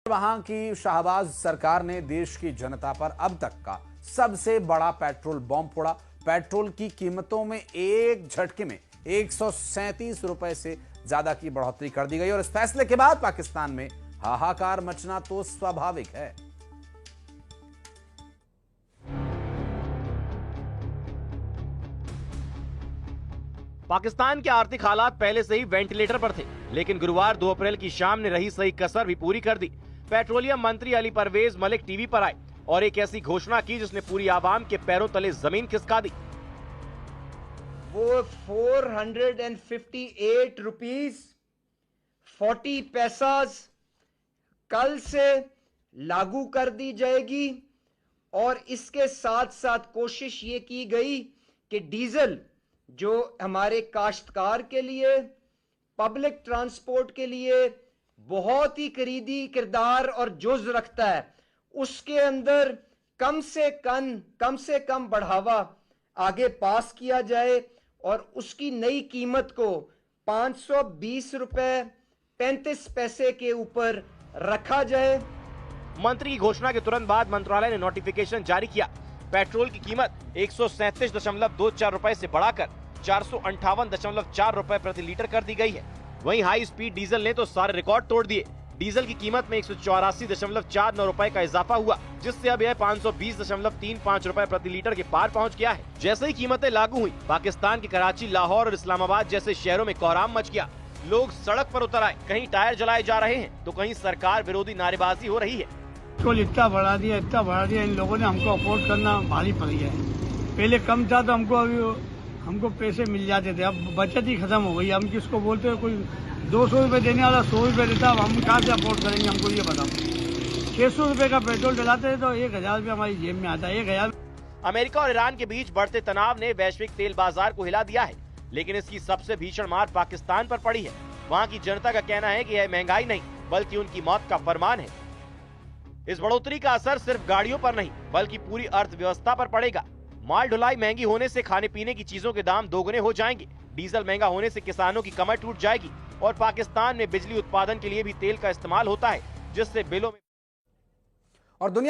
वहां की शाहबाज सरकार ने देश की जनता पर अब तक का सबसे बड़ा पेट्रोल बॉम्ब फोड़ा। पेट्रोल की कीमतों में एक झटके में 137 रुपए से ज्यादा की बढ़ोतरी कर दी गई और इस फैसले के बाद पाकिस्तान में हाहाकार मचना तो स्वाभाविक है। पाकिस्तान के आर्थिक हालात पहले से ही वेंटिलेटर पर थे, लेकिन गुरुवार 2 अप्रैल की शाम ने रही सही कसर भी पूरी कर दी। पेट्रोलियम मंत्री अली परवेज मलिक टीवी पर आए और एक ऐसी घोषणा की जिसने पूरी आवाम के पैरों तले जमीन खिसका दी। वो 458 रुपीज 40 पैसास कल से लागू कर दी जाएगी और इसके साथ साथ कोशिश ये की गई कि डीजल जो हमारे काश्तकार के लिए, पब्लिक ट्रांसपोर्ट के लिए बहुत ही करीबी किरदार और जुज रखता है, उसके अंदर कम से कम बढ़ावा आगे पास किया जाए और उसकी नई कीमत को 520 रुपए 35 पैसे के ऊपर रखा जाए। मंत्री की घोषणा के तुरंत बाद मंत्रालय ने नोटिफिकेशन जारी किया। पेट्रोल की कीमत 137.24 रुपए से बढ़ाकर 458.4 रुपए प्रति लीटर कर दी गई है। वहीं हाई स्पीड डीजल ने तो सारे रिकॉर्ड तोड़ दिए। डीजल की कीमत में 184.49 रुपए का इजाफा हुआ, जिससे अब यह 520.35 रुपए प्रति लीटर के पार पहुंच गया है। जैसे ही कीमतें लागू हुई, पाकिस्तान के कराची, लाहौर और इस्लामाबाद जैसे शहरों में कोहराम मच गया। लोग सड़क पर उतर आए, कहीं टायर जलाए जा रहे हैं तो कहीं सरकार विरोधी नारेबाजी हो रही है। पेट्रोल इतना बढ़ा दिया, इन लोगों ने हमको अफोर्ड करना भारी पड़ गया है। पहले कम था तो हमको पैसे मिल जाते थे, अब बचत ही खत्म हो गई। हम किसको बोलते हैं, कोई 200 रुपए देने वाला 100 रुपए देता, अब हम कहाँ से अफोर्ड करेंगे, हमको ये बताओ। 600 रुपए का पेट्रोल डलाते हैं तो 1000 रुपये हमारी जेब में आता है। 1000। अमेरिका और ईरान के बीच बढ़ते तनाव ने वैश्विक तेल बाजार को हिला दिया है, लेकिन इसकी सबसे भीषण मार पाकिस्तान पर पड़ी है। वहाँ की जनता का कहना है कि यह महंगाई नहीं बल्कि उनकी मौत का फरमान है। इस बढ़ोतरी का असर सिर्फ गाड़ियों पर नहीं बल्कि पूरी अर्थव्यवस्था पर पड़ेगा। माल ढुलाई महंगी होने से खाने पीने की चीजों के दाम दोगुने हो जाएंगे। डीजल महंगा होने से किसानों की कमर टूट जाएगी और पाकिस्तान में बिजली उत्पादन के लिए भी तेल का इस्तेमाल होता है, जिससे बिलों में और दुनिया